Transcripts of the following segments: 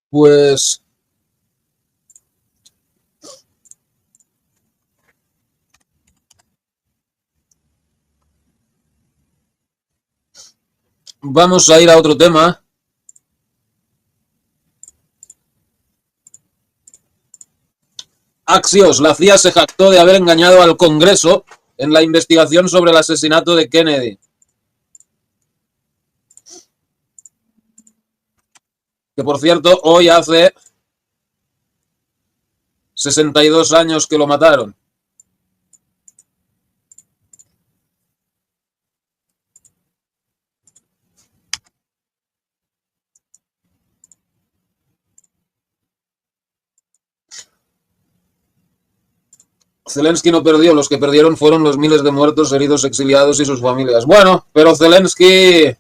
Pues vamos a ir a otro tema. Axios, la CIA se jactó de haber engañado al Congreso en la investigación sobre el asesinato de Kennedy. Que por cierto, hoy hace 62 años que lo mataron. Zelensky no perdió, los que perdieron fueron los miles de muertos, heridos, exiliados y sus familias. Bueno, pero Zelensky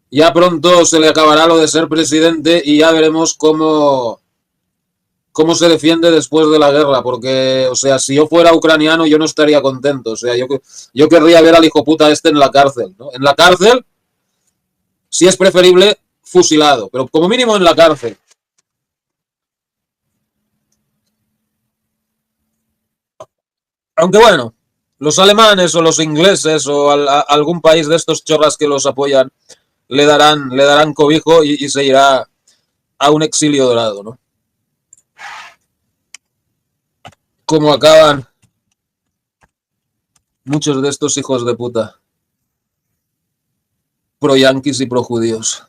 ya pronto se le acabará lo de ser presidente y ya veremos cómo se defiende después de la guerra, porque, o sea, si yo fuera ucraniano yo no estaría contento, o sea, yo querría ver al hijo puta este en la cárcel, ¿no? En la cárcel, si es preferible, fusilado, pero como mínimo en la cárcel. Aunque bueno, los alemanes o los ingleses o algún país de estos chorras que los apoyan le darán cobijo y se irá a un exilio dorado, ¿no? Como acaban muchos de estos hijos de puta, pro yanquis y pro judíos.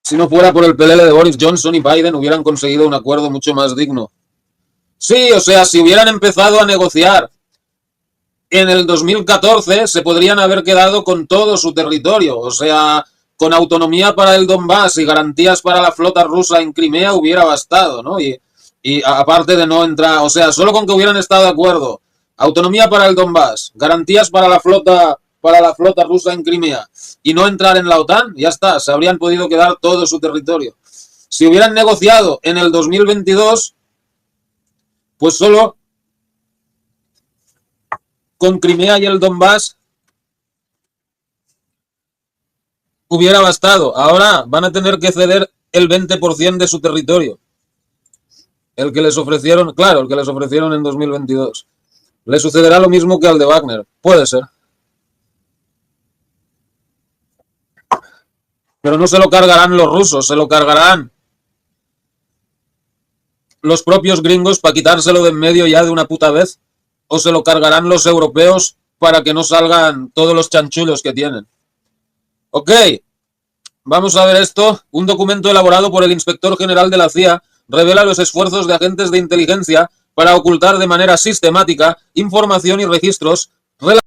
Si no fuera por el pelele de Boris Johnson y Biden, hubieran conseguido un acuerdo mucho más digno. Sí, o sea, si hubieran empezado a negociar en el 2014, se podrían haber quedado con todo su territorio. O sea, con autonomía para el Donbass y garantías para la flota rusa en Crimea hubiera bastado, ¿no? Y aparte de no entrar, o sea, solo con que hubieran estado de acuerdo, autonomía para el Donbass, garantías para la flota rusa en Crimea y no entrar en la OTAN, ya está, se habrían podido quedar todo su territorio. Si hubieran negociado en el 2022, pues solo con Crimea y el Donbass hubiera bastado. Ahora van a tener que ceder el 20% de su territorio. El que les ofrecieron, claro, el que les ofrecieron en 2022. Le sucederá lo mismo que al de Wagner. Puede ser. Pero no se lo cargarán los rusos, se lo cargarán los propios gringos para quitárselo de en medio ya de una puta vez. O se lo cargarán los europeos para que no salgan todos los chanchullos que tienen. Ok, vamos a ver esto. Un documento elaborado por el inspector general de la CIA revela los esfuerzos de agentes de inteligencia para ocultar de manera sistemática información y registros relacionados.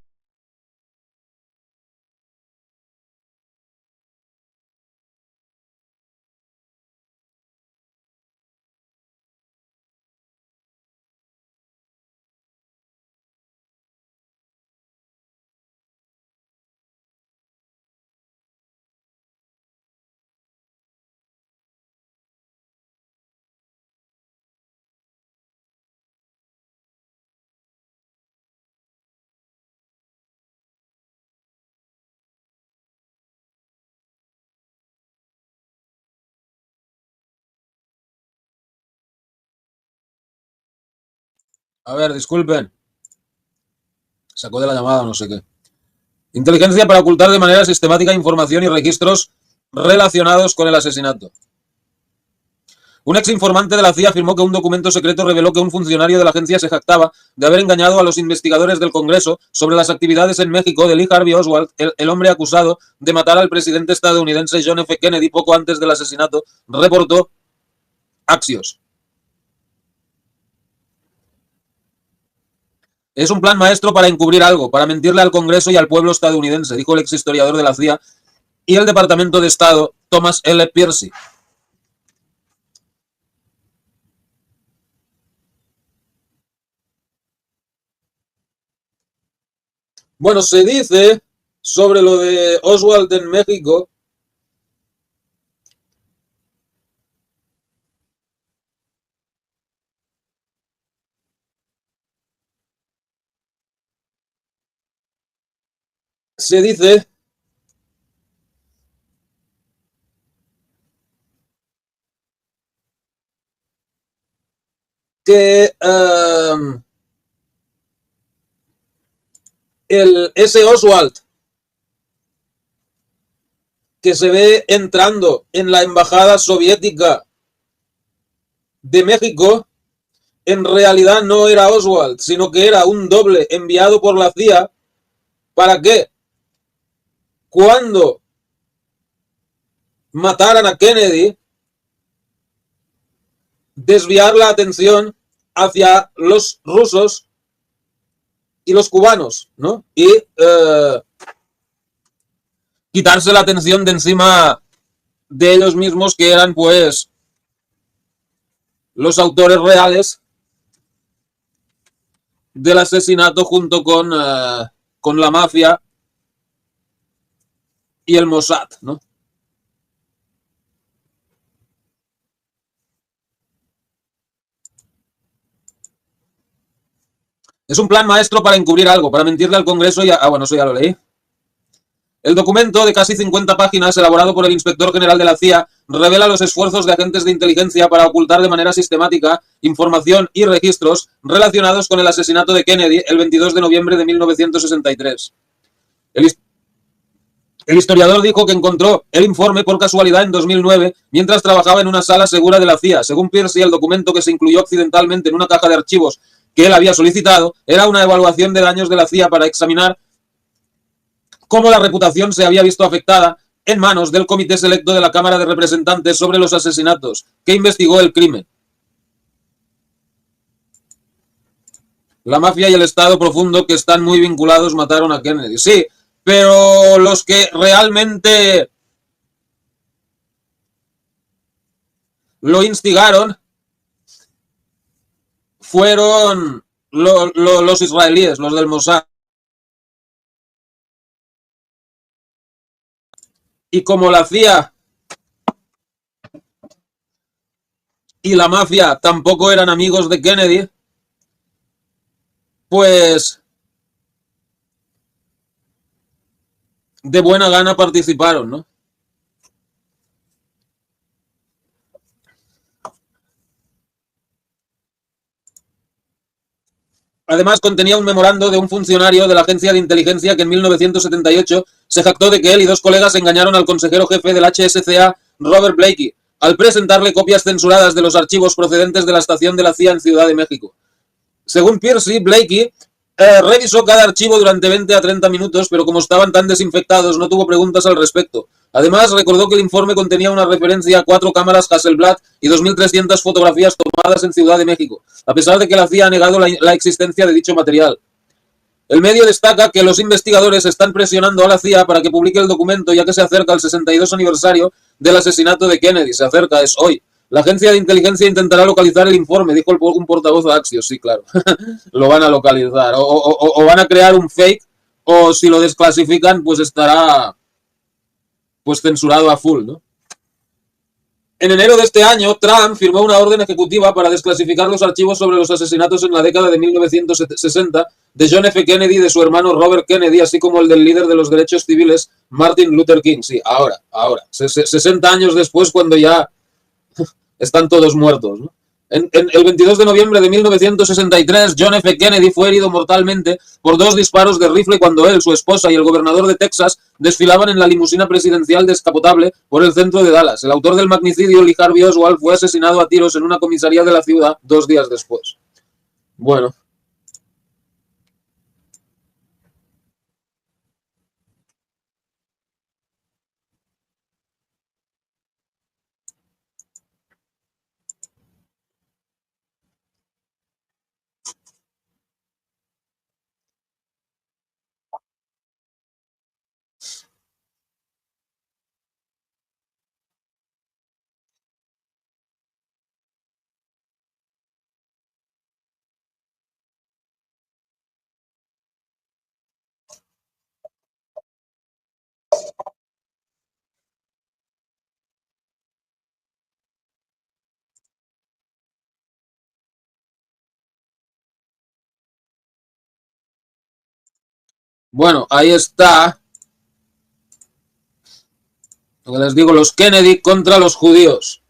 A ver, disculpen. Sacó de la llamada no sé qué. Inteligencia para ocultar de manera sistemática información y registros relacionados con el asesinato. Un ex informante de la CIA afirmó que un documento secreto reveló que un funcionario de la agencia se jactaba de haber engañado a los investigadores del Congreso sobre las actividades en México de Lee Harvey Oswald, el hombre acusado de matar al presidente estadounidense John F. Kennedy poco antes del asesinato, reportó Axios. Es un plan maestro para encubrir algo, para mentirle al Congreso y al pueblo estadounidense, dijo el exhistoriador de la CIA y el Departamento de Estado, Thomas L. Piercy. Bueno, se dice sobre lo de Oswald en México se dice que ese Oswald que se ve entrando en la embajada soviética de México, en realidad no era Oswald, sino que era un doble enviado por la CIA. ¿Para qué? Cuando mataran a Kennedy, desviar la atención hacia los rusos y los cubanos, ¿no? Y quitarse la atención de encima de ellos mismos, que eran pues los autores reales del asesinato junto con la mafia y el Mossad, ¿no? Es un plan maestro para encubrir algo, para mentirle al Congreso y bueno, eso ya lo leí. El documento, de casi 50 páginas, elaborado por el inspector general de la CIA, revela los esfuerzos de agentes de inteligencia para ocultar de manera sistemática información y registros relacionados con el asesinato de Kennedy el 22 de noviembre de 1963. El, el historiador dijo que encontró el informe por casualidad en 2009 mientras trabajaba en una sala segura de la CIA. Según Piercy, el documento, que se incluyó accidentalmente en una caja de archivos que él había solicitado, era una evaluación de daños de la CIA para examinar cómo la reputación se había visto afectada en manos del Comité Selecto de la Cámara de Representantes sobre los asesinatos, que investigó el crimen. La mafia y el Estado profundo, que están muy vinculados, mataron a Kennedy. Sí, pero los que realmente lo instigaron fueron los israelíes, los del Mossad. Y como la CIA y la mafia tampoco eran amigos de Kennedy, pues de buena gana participaron, ¿no? Además, contenía un memorando de un funcionario de la agencia de inteligencia que en 1978 se jactó de que él y dos colegas engañaron al consejero jefe del HSCA, Robert Blakey, al presentarle copias censuradas de los archivos procedentes de la estación de la CIA en Ciudad de México. Según Piercy, Blakey revisó cada archivo durante 20 a 30 minutos, pero como estaban tan desinfectados, no tuvo preguntas al respecto. Además, recordó que el informe contenía una referencia a 4 cámaras Hasselblad y 2.300 fotografías tomadas en Ciudad de México, a pesar de que la CIA ha negado la existencia de dicho material. El medio destaca que los investigadores están presionando a la CIA para que publique el documento, ya que se acerca el 62 aniversario del asesinato de Kennedy. Se acerca, es hoy. La agencia de inteligencia intentará localizar el informe, dijo un portavoz de Axios. Sí, claro. Lo van a localizar. O van a crear un fake, o si lo desclasifican, pues estará pues censurado a full, ¿no? En enero de este año, Trump firmó una orden ejecutiva para desclasificar los archivos sobre los asesinatos en la década de 1960 de John F. Kennedy y de su hermano Robert Kennedy, así como el del líder de los derechos civiles, Martin Luther King. Sí, ahora, 60 años después, cuando ya están todos muertos, ¿no? El 22 de noviembre de 1963, John F. Kennedy fue herido mortalmente por 2 disparos de rifle cuando él, su esposa y el gobernador de Texas desfilaban en la limusina presidencial descapotable por el centro de Dallas. El autor del magnicidio, Lee Harvey Oswald, fue asesinado a tiros en una comisaría de la ciudad 2 días después. Bueno, Bueno, ahí está. Lo que les digo, los Kennedy contra los judíos.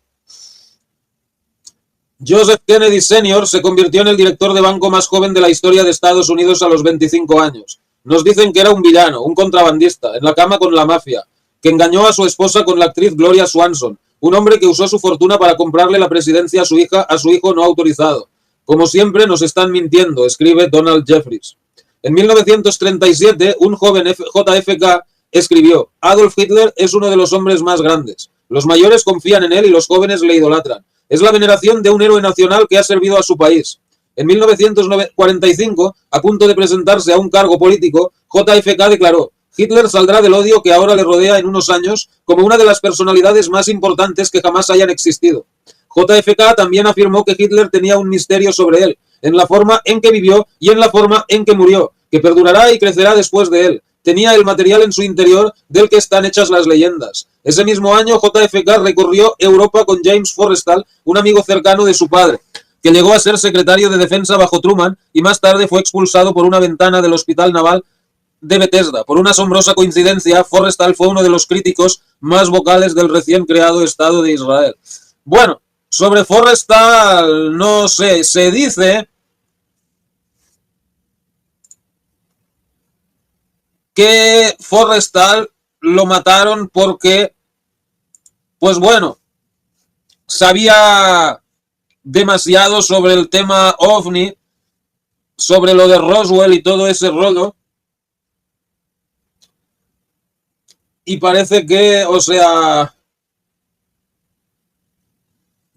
Joseph Kennedy Sr. se convirtió en el director de banco más joven de la historia de Estados Unidos a los 25 años. Nos dicen que era un villano, un contrabandista, en la cama con la mafia, que engañó a su esposa con la actriz Gloria Swanson, un hombre que usó su fortuna para comprarle la presidencia a su hijo no autorizado. Como siempre nos están mintiendo, escribe Donald Jeffries. En 1937, un joven JFK escribió: Adolf Hitler es uno de los hombres más grandes. Los mayores confían en él y los jóvenes le idolatran. Es la veneración de un héroe nacional que ha servido a su país. En 1945, a punto de presentarse a un cargo político, JFK declaró: Hitler saldrá del odio que ahora le rodea en unos años como una de las personalidades más importantes que jamás hayan existido. JFK también afirmó que Hitler tenía un misterio sobre él, en la forma en que vivió y en la forma en que murió, que perdurará y crecerá después de él. Tenía el material en su interior del que están hechas las leyendas. Ese mismo año, JFK recorrió Europa con James Forrestal, un amigo cercano de su padre, que llegó a ser secretario de defensa bajo Truman y más tarde fue expulsado por una ventana del Hospital Naval de Bethesda. Por una asombrosa coincidencia, Forrestal fue uno de los críticos más vocales del recién creado Estado de Israel. Bueno, sobre Forrestal, no sé, se dice que Forrestal lo mataron porque, pues bueno, sabía demasiado sobre el tema OVNI, sobre lo de Roswell y todo ese rollo. Y parece que, o sea,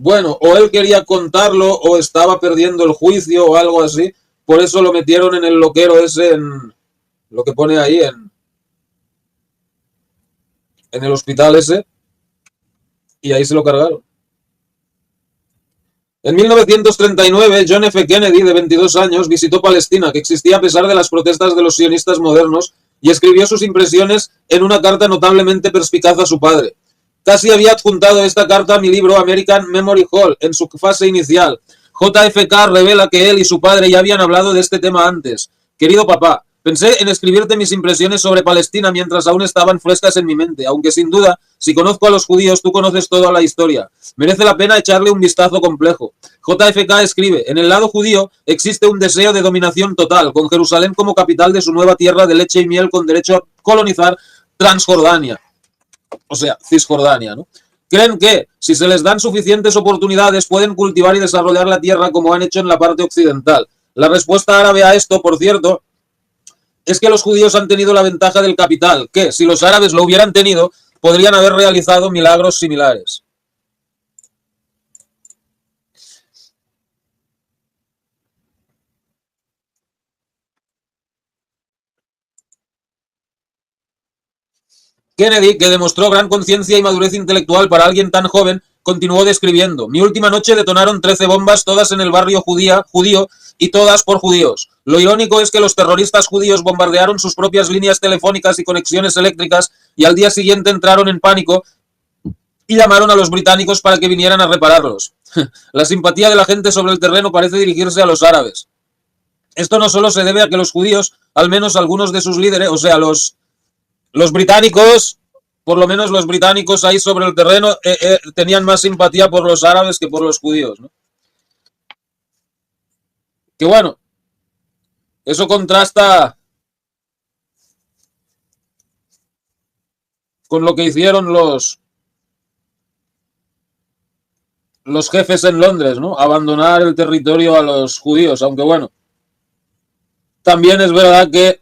bueno, o él quería contarlo o estaba perdiendo el juicio o algo así. Por eso lo metieron en el loquero ese, en lo que pone ahí, en el hospital ese. Y ahí se lo cargaron. En 1939, John F. Kennedy, de 22 años, visitó Palestina, que existía a pesar de las protestas de los sionistas modernos, y escribió sus impresiones en una carta notablemente perspicaz a su padre. Casi había adjuntado esta carta a mi libro American Memory Hall en su fase inicial. JFK revela que él y su padre ya habían hablado de este tema antes. Querido papá, pensé en escribirte mis impresiones sobre Palestina mientras aún estaban frescas en mi mente, aunque sin duda, si conozco a los judíos, tú conoces toda la historia. Merece la pena echarle un vistazo complejo. JFK escribe: en el lado judío existe un deseo de dominación total, con Jerusalén como capital de su nueva tierra de leche y miel con derecho a colonizar Transjordania. O sea, Cisjordania, ¿no? Creen que, si se les dan suficientes oportunidades, pueden cultivar y desarrollar la tierra como han hecho en la parte occidental. La respuesta árabe a esto, por cierto, es que los judíos han tenido la ventaja del capital, que, si los árabes lo hubieran tenido, podrían haber realizado milagros similares. Kennedy, que demostró gran conciencia y madurez intelectual para alguien tan joven, continuó describiendo: mi última noche detonaron 13 bombas, todas en el barrio judío y todas por judíos. Lo irónico es que los terroristas judíos bombardearon sus propias líneas telefónicas y conexiones eléctricas y al día siguiente entraron en pánico y llamaron a los británicos para que vinieran a repararlos. La simpatía de la gente sobre el terreno parece dirigirse a los árabes. Esto no solo se debe a que los judíos, al menos algunos de sus líderes, o sea, los británicos, por lo menos los británicos ahí sobre el terreno, tenían más simpatía por los árabes que por los judíos, ¿no? Que bueno, eso contrasta con lo que hicieron los jefes en Londres, ¿no? Abandonar el territorio a los judíos, aunque bueno, también es verdad que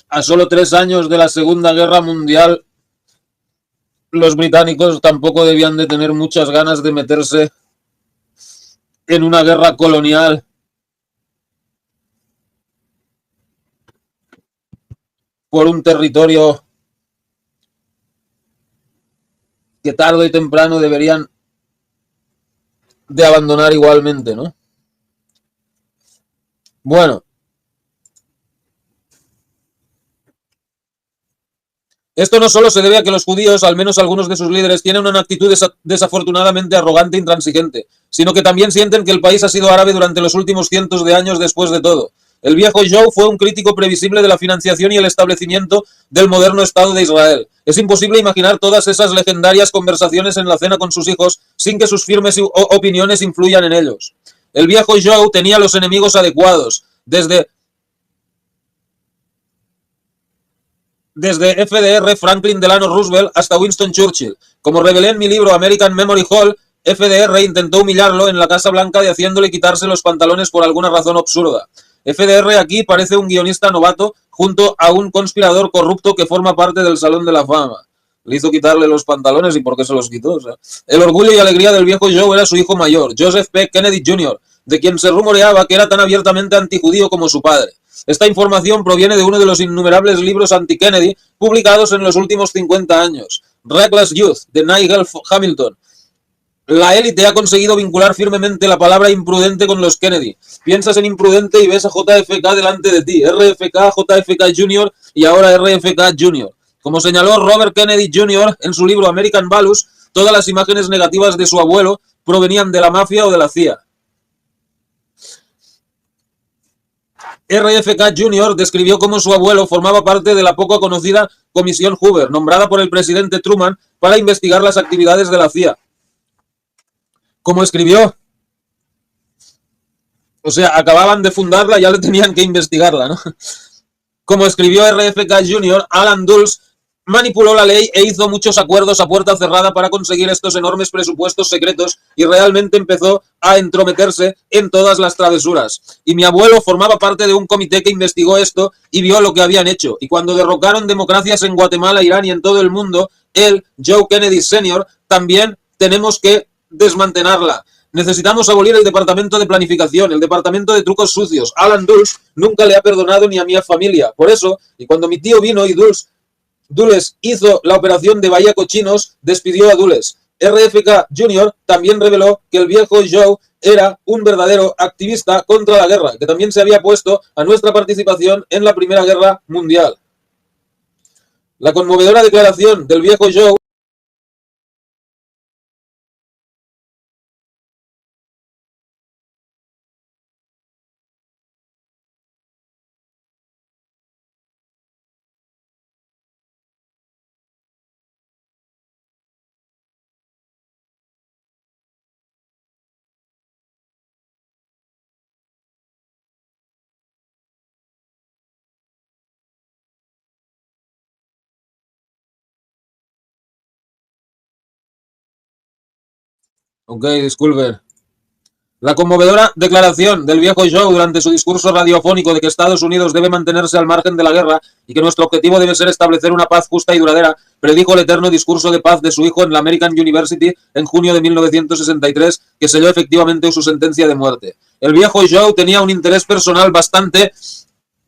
a solo 3 años de la Segunda Guerra Mundial, los británicos tampoco debían de tener muchas ganas de meterse en una guerra colonial por un territorio que tarde y temprano deberían de abandonar igualmente, ¿no? Bueno, esto no solo se debe a que los judíos, al menos algunos de sus líderes, tienen una actitud desafortunadamente arrogante e intransigente, sino que también sienten que el país ha sido árabe durante los últimos cientos de años después de todo. El viejo Joe fue un crítico previsible de la financiación y el establecimiento del moderno Estado de Israel. Es imposible imaginar todas esas legendarias conversaciones en la cena con sus hijos sin que sus firmes opiniones influyan en ellos. El viejo Joe tenía los enemigos adecuados, desde FDR Franklin Delano Roosevelt hasta Winston Churchill. Como revelé en mi libro American Memory Hall, FDR intentó humillarlo en la Casa Blanca de haciéndole quitarse los pantalones por alguna razón absurda. FDR aquí parece un guionista novato junto a un conspirador corrupto que forma parte del Salón de la Fama. Le hizo quitarle los pantalones y ¿por qué se los quitó? O sea, el orgullo y alegría del viejo Joe era su hijo mayor, Joseph P. Kennedy Jr., de quien se rumoreaba que era tan abiertamente antijudío como su padre. Esta información proviene de uno de los innumerables libros anti-Kennedy publicados en los últimos 50 años, Reckless Youth, de Nigel Hamilton. La élite ha conseguido vincular firmemente la palabra imprudente con los Kennedy. Piensas en imprudente y ves a JFK delante de ti. RFK, JFK Jr. y ahora RFK Jr. Como señaló Robert Kennedy Jr. en su libro American Values, todas las imágenes negativas de su abuelo provenían de la mafia o de la CIA. RFK Jr. describió cómo su abuelo formaba parte de la poco conocida Comisión Hoover, nombrada por el presidente Truman para investigar las actividades de la CIA. Como escribió, o sea, acababan de fundarla y ya le tenían que investigarla, ¿no? Como escribió RFK Jr., Alan Dulles manipuló la ley e hizo muchos acuerdos a puerta cerrada para conseguir estos enormes presupuestos secretos y realmente empezó a entrometerse en todas las travesuras. Y mi abuelo formaba parte de un comité que investigó esto y vio lo que habían hecho. Y cuando derrocaron democracias en Guatemala, Irán y en todo el mundo, él, Joe Kennedy Sr., también tenemos que desmantelarla. Necesitamos abolir el departamento de planificación, el departamento de trucos sucios. Alan Dulles nunca le ha perdonado ni a mi familia. Por eso, y cuando mi tío vino y Dulles hizo la operación de Bahía Cochinos, despidió a Dulles. RFK Jr. también reveló que el viejo Joe era un verdadero activista contra la guerra, que también se había opuesto a nuestra participación en la Primera Guerra Mundial. La conmovedora declaración del viejo Joe Ok, disculpen. La conmovedora declaración del viejo Joe durante su discurso radiofónico de que Estados Unidos debe mantenerse al margen de la guerra y que nuestro objetivo debe ser establecer una paz justa y duradera, predijo el eterno discurso de paz de su hijo en la American University en junio de 1963, que selló efectivamente su sentencia de muerte. El viejo Joe tenía un interés personal bastante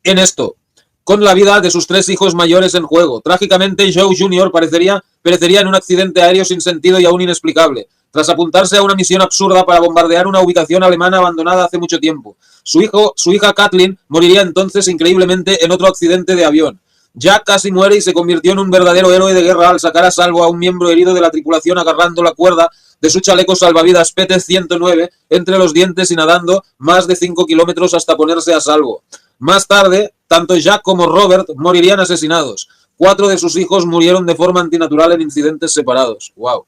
en esto, con la vida de sus 3 hijos mayores en juego. Trágicamente, Joe Jr. perecería en un accidente aéreo sin sentido y aún inexplicable, tras apuntarse a una misión absurda para bombardear una ubicación alemana abandonada hace mucho tiempo. Su hija Kathleen moriría entonces increíblemente en otro accidente de avión. Jack casi muere y se convirtió en un verdadero héroe de guerra al sacar a salvo a un miembro herido de la tripulación agarrando la cuerda de su chaleco salvavidas PT-109 entre los dientes y nadando más de 5 kilómetros hasta ponerse a salvo. Más tarde, tanto Jack como Robert morirían asesinados. 4 de sus hijos murieron de forma antinatural en incidentes separados. ¡Wow!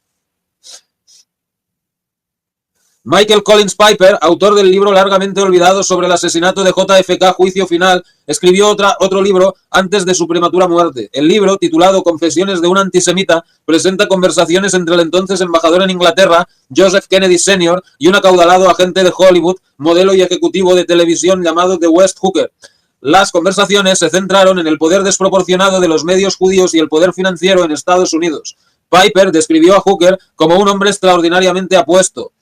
Michael Collins Piper, autor del libro largamente olvidado sobre el asesinato de JFK Juicio Final, escribió otro libro antes de su prematura muerte. El libro, titulado Confesiones de un antisemita, presenta conversaciones entre el entonces embajador en Inglaterra, Joseph Kennedy Sr., y un acaudalado agente de Hollywood, modelo y ejecutivo de televisión llamado The West Hooker. Las conversaciones se centraron en el poder desproporcionado de los medios judíos y el poder financiero en Estados Unidos. Piper describió a Hooker como un hombre extraordinariamente apuesto,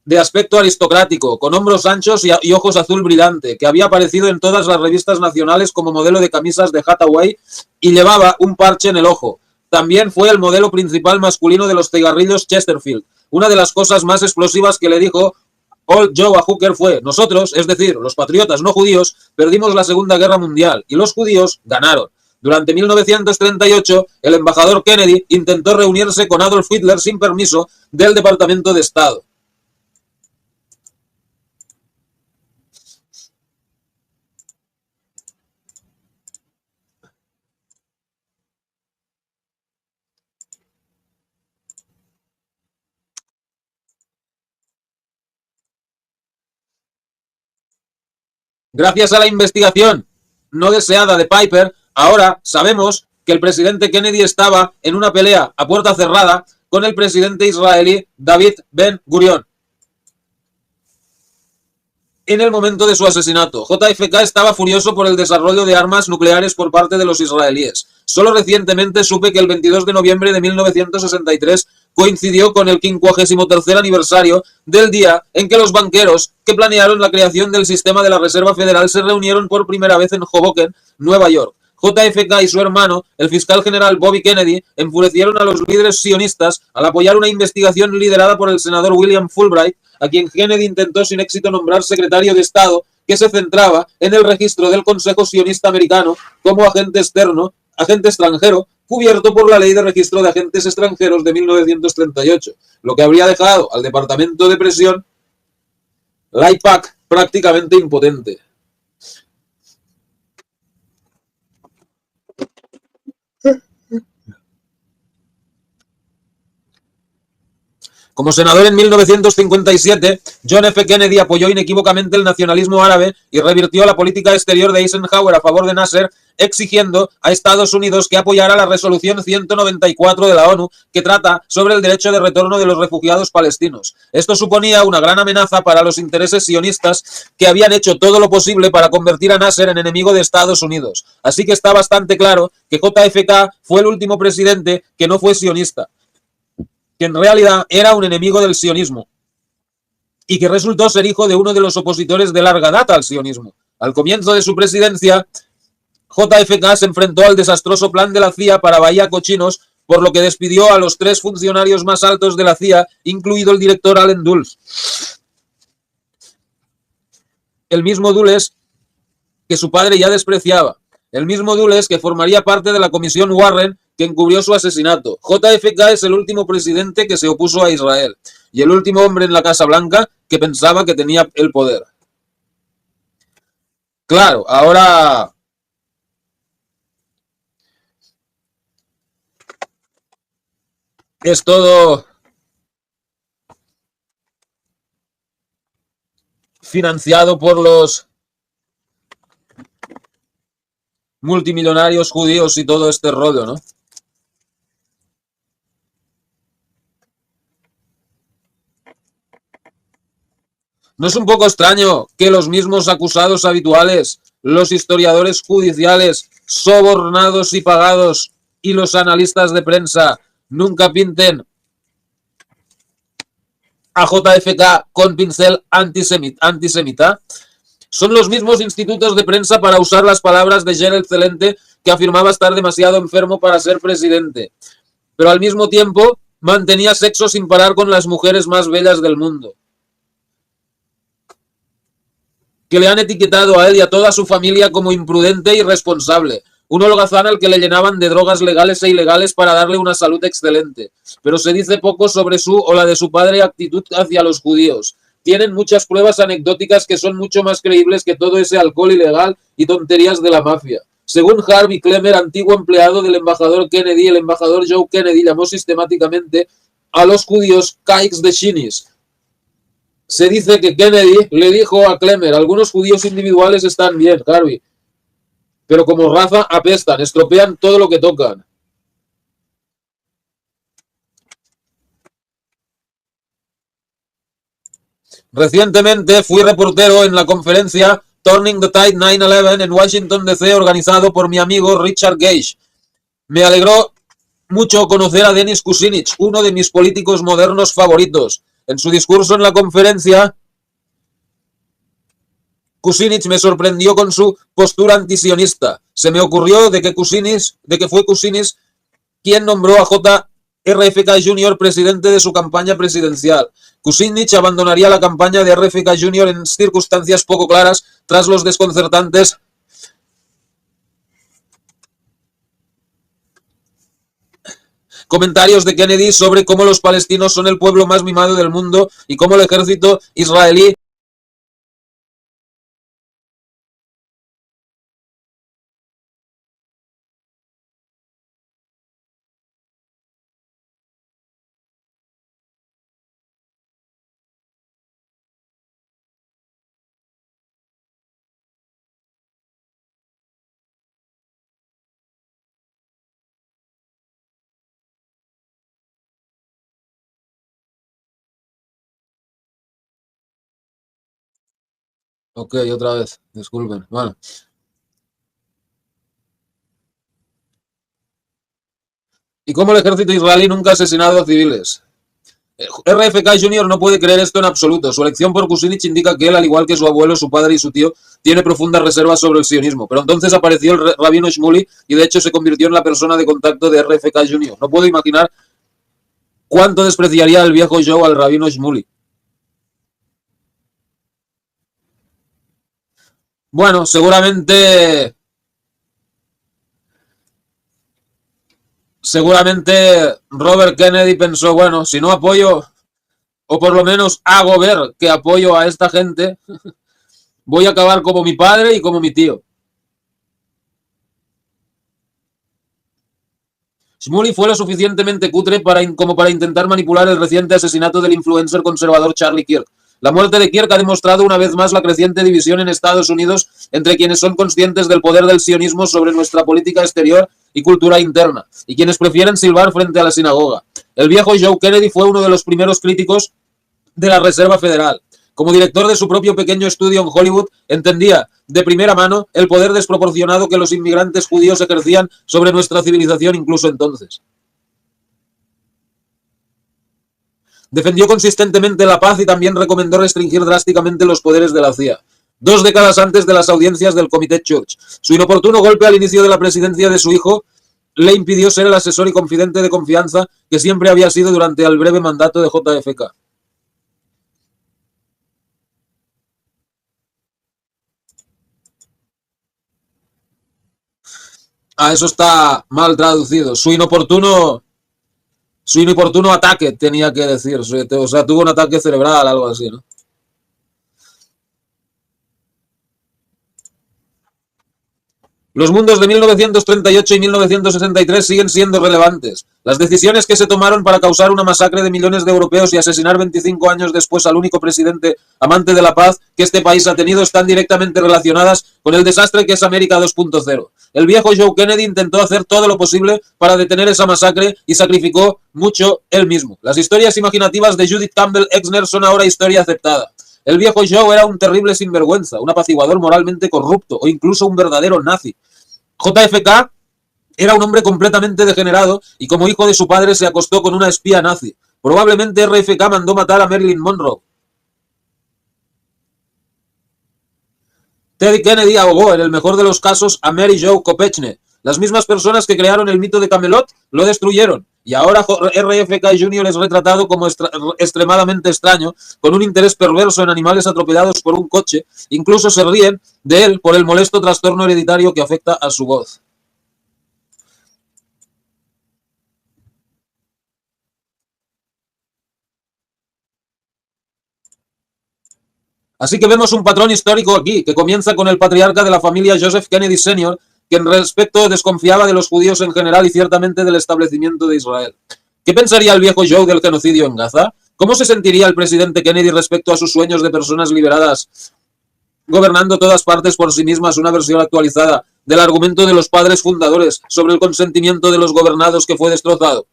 de aspecto aristocrático, con hombros anchos y ojos azul brillante, que había aparecido en todas las revistas nacionales como modelo de camisas de Hathaway y llevaba un parche en el ojo. También fue el modelo principal masculino de los cigarrillos Chesterfield. Una de las cosas más explosivas que le dijo Old Joe a Hooker fue: nosotros, es decir, los patriotas no judíos, perdimos la Segunda Guerra Mundial y los judíos ganaron. Durante 1938, el embajador Kennedy intentó reunirse con Adolf Hitler sin permiso del Departamento de Estado. Gracias a la investigación no deseada de Piper, ahora sabemos que el presidente Kennedy estaba en una pelea a puerta cerrada con el presidente israelí David Ben Gurion en el momento de su asesinato. JFK estaba furioso por el desarrollo de armas nucleares por parte de los israelíes. Solo recientemente supe que el 22 de noviembre de 1963 coincidió con el 53º aniversario del día en que los banqueros que planearon la creación del sistema de la Reserva Federal se reunieron por primera vez en Hoboken, Nueva York. JFK y su hermano, el fiscal general Bobby Kennedy, enfurecieron a los líderes sionistas al apoyar una investigación liderada por el senador William Fulbright, a quien Kennedy intentó sin éxito nombrar secretario de Estado, que se centraba en el registro del Consejo Sionista Americano como agente extranjero, cubierto por la Ley de Registro de Agentes Extranjeros de 1938, lo que habría dejado al Departamento de Presión, la IPAC, prácticamente impotente. Como senador en 1957, John F. Kennedy apoyó inequívocamente el nacionalismo árabe y revirtió la política exterior de Eisenhower a favor de Nasser, exigiendo a Estados Unidos que apoyara la resolución 194 de la ONU que trata sobre el derecho de retorno de los refugiados palestinos. Esto suponía una gran amenaza para los intereses sionistas que habían hecho todo lo posible para convertir a Nasser en enemigo de Estados Unidos. Así que está bastante claro que JFK fue el último presidente que no fue sionista, que en realidad era un enemigo del sionismo y que resultó ser hijo de uno de los opositores de larga data al sionismo. Al comienzo de su presidencia, JFK se enfrentó al desastroso plan de la CIA para Bahía Cochinos, por lo que despidió a los 3 funcionarios más altos de la CIA, incluido el director Allen Dulles. El mismo Dulles que su padre ya despreciaba. El mismo Dulles que formaría parte de la comisión Warren que encubrió su asesinato. JFK es el último presidente que se opuso a Israel y el último hombre en la Casa Blanca que pensaba que tenía el poder. Claro, ahora es todo financiado por los multimillonarios judíos y todo este rollo, ¿no? ¿No es un poco extraño que los mismos acusados habituales, los historiadores judiciales, sobornados y pagados, y los analistas de prensa nunca pinten a JFK con pincel antisemita? Son los mismos institutos de prensa para usar las palabras de Gerald Celente, que afirmaba estar demasiado enfermo para ser presidente, pero al mismo tiempo mantenía sexo sin parar con las mujeres más bellas del mundo, que le han etiquetado a él y a toda su familia como imprudente e irresponsable, un holgazán al que le llenaban de drogas legales e ilegales para darle una salud excelente. Pero se dice poco sobre su o la de su padre actitud hacia los judíos. Tienen muchas pruebas anecdóticas que son mucho más creíbles que todo ese alcohol ilegal y tonterías de la mafia. Según Harvey Clemmer, antiguo empleado del embajador Kennedy, el embajador Joe Kennedy llamó sistemáticamente a los judíos caics de Shinis. Se dice que Kennedy le dijo a Clemmer: algunos judíos individuales están bien, Harvey, pero como raza apestan, estropean todo lo que tocan. Recientemente fui reportero en la conferencia Turning the Tide 9/11 en Washington, D.C., organizado por mi amigo Richard Gage. Me alegró mucho conocer a Denis Kucinich, uno de mis políticos modernos favoritos. En su discurso en la conferencia, Kucinich me sorprendió con su postura antisionista. Se me ocurrió de que fue Kucinich quien nombró a JFK Jr. presidente de su campaña presidencial. Kucinich abandonaría la campaña de RFK Jr. en circunstancias poco claras tras los desconcertantes comentarios de Kennedy sobre cómo los palestinos son el pueblo más mimado del mundo y cómo el ejército israelí Ok, otra vez, disculpen. Bueno. ¿Y cómo el ejército israelí nunca ha asesinado a civiles? RFK Jr. no puede creer esto en absoluto. Su elección por Kucinich indica que él, al igual que su abuelo, su padre y su tío, tiene profundas reservas sobre el sionismo. Pero entonces apareció el rabino Shmuley y de hecho se convirtió en la persona de contacto de RFK Jr. No puedo imaginar cuánto despreciaría el viejo Joe al rabino Shmuley. Bueno, seguramente Robert Kennedy pensó, bueno, si no apoyo, o por lo menos hago ver que apoyo a esta gente, voy a acabar como mi padre y como mi tío. Shmuley fue lo suficientemente cutre como para intentar manipular el reciente asesinato del influencer conservador Charlie Kirk. La muerte de Kirk ha demostrado una vez más la creciente división en Estados Unidos entre quienes son conscientes del poder del sionismo sobre nuestra política exterior y cultura interna, y quienes prefieren silbar frente a la sinagoga. El viejo Joe Kennedy fue uno de los primeros críticos de la Reserva Federal. Como director de su propio pequeño estudio en Hollywood, entendía de primera mano el poder desproporcionado que los inmigrantes judíos ejercían sobre nuestra civilización incluso entonces. Defendió consistentemente la paz y también recomendó restringir drásticamente los poderes de la CIA. 2 décadas antes de las audiencias del Comité Church, su inoportuno golpe al inicio de la presidencia de su hijo le impidió ser el asesor y confidente de confianza que siempre había sido durante el breve mandato de JFK. Ah, eso está mal traducido. Su inoportuno ataque, tenía que decir. O sea, tuvo un ataque cerebral, algo así, ¿no? Los mundos de 1938 y 1963 siguen siendo relevantes. Las decisiones que se tomaron para causar una masacre de millones de europeos y asesinar 25 años después al único presidente amante de la paz que este país ha tenido están directamente relacionadas con el desastre que es América 2.0. El viejo Joe Kennedy intentó hacer todo lo posible para detener esa masacre y sacrificó mucho él mismo. Las historias imaginativas de Judith Campbell Exner son ahora historia aceptada. El viejo Joe era un terrible sinvergüenza, un apaciguador moralmente corrupto o incluso un verdadero nazi. JFK era un hombre completamente degenerado y como hijo de su padre se acostó con una espía nazi. Probablemente RFK mandó matar a Marilyn Monroe. Ted Kennedy ahogó, en el mejor de los casos, a Mary Jo Kopechne. Las mismas personas que crearon el mito de Camelot lo destruyeron. Y ahora RFK Jr. es retratado como extremadamente extraño, con un interés perverso en animales atropellados por un coche. Incluso se ríen de él por el molesto trastorno hereditario que afecta a su voz. Así que vemos un patrón histórico aquí, que comienza con el patriarca de la familia Joseph Kennedy Sr., quien respecto desconfiaba de los judíos en general y ciertamente del establecimiento de Israel. ¿Qué pensaría el viejo Joe del genocidio en Gaza? ¿Cómo se sentiría el presidente Kennedy respecto a sus sueños de personas liberadas gobernando todas partes por sí mismas, una versión actualizada del argumento de los padres fundadores sobre el consentimiento de los gobernados que fue destrozado?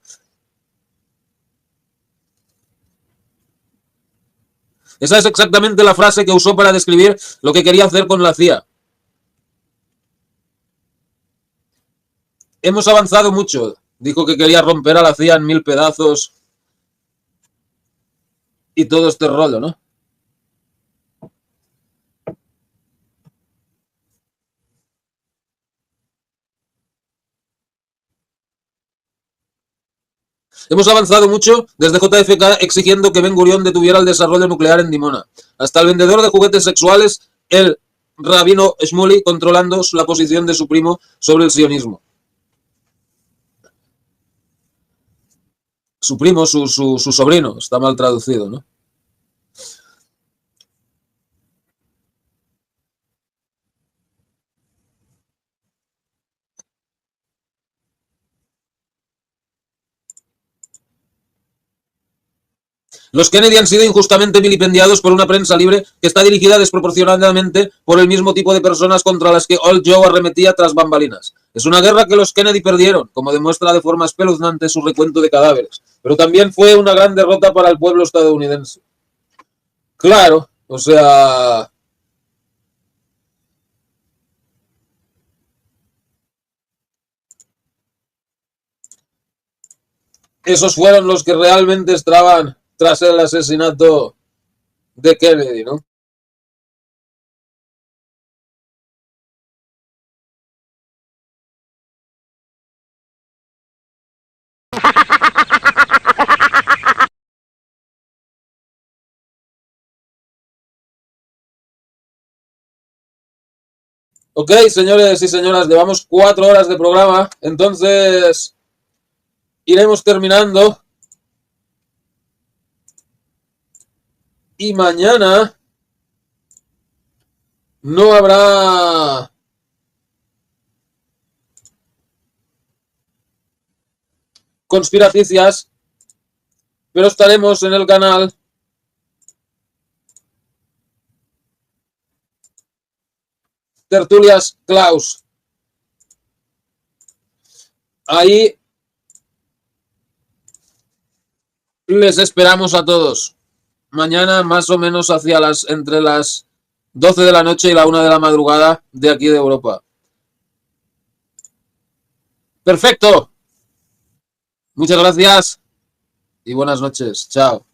Esa es exactamente la frase que usó para describir lo que quería hacer con la CIA. Hemos avanzado mucho. Dijo que quería romper a la CIA en 1000 pedazos y todo este rollo, ¿no? Hemos avanzado mucho desde JFK exigiendo que Ben Gurion detuviera el desarrollo nuclear en Dimona, hasta el vendedor de juguetes sexuales, el rabino Shmuley, controlando la posición de su primo sobre el sionismo. Su primo, su sobrino, está mal traducido, ¿no? Los Kennedy han sido injustamente vilipendiados por una prensa libre que está dirigida desproporcionadamente por el mismo tipo de personas contra las que Old Joe arremetía tras bambalinas. Es una guerra que los Kennedy perdieron, como demuestra de forma espeluznante su recuento de cadáveres, pero también fue una gran derrota para el pueblo estadounidense. Claro, o sea, esos fueron los que realmente estaban tras el asesinato de Kennedy, ¿no? Ok, señores y señoras, llevamos 4 horas de programa, entonces iremos terminando. Y mañana no habrá conspiraticias, pero estaremos en el canal Tertulias Klaus. Ahí les esperamos a todos. Mañana más o menos hacia entre las 12 de la noche y la 1 de la madrugada de aquí de Europa. Perfecto. Muchas gracias y buenas noches. Chao.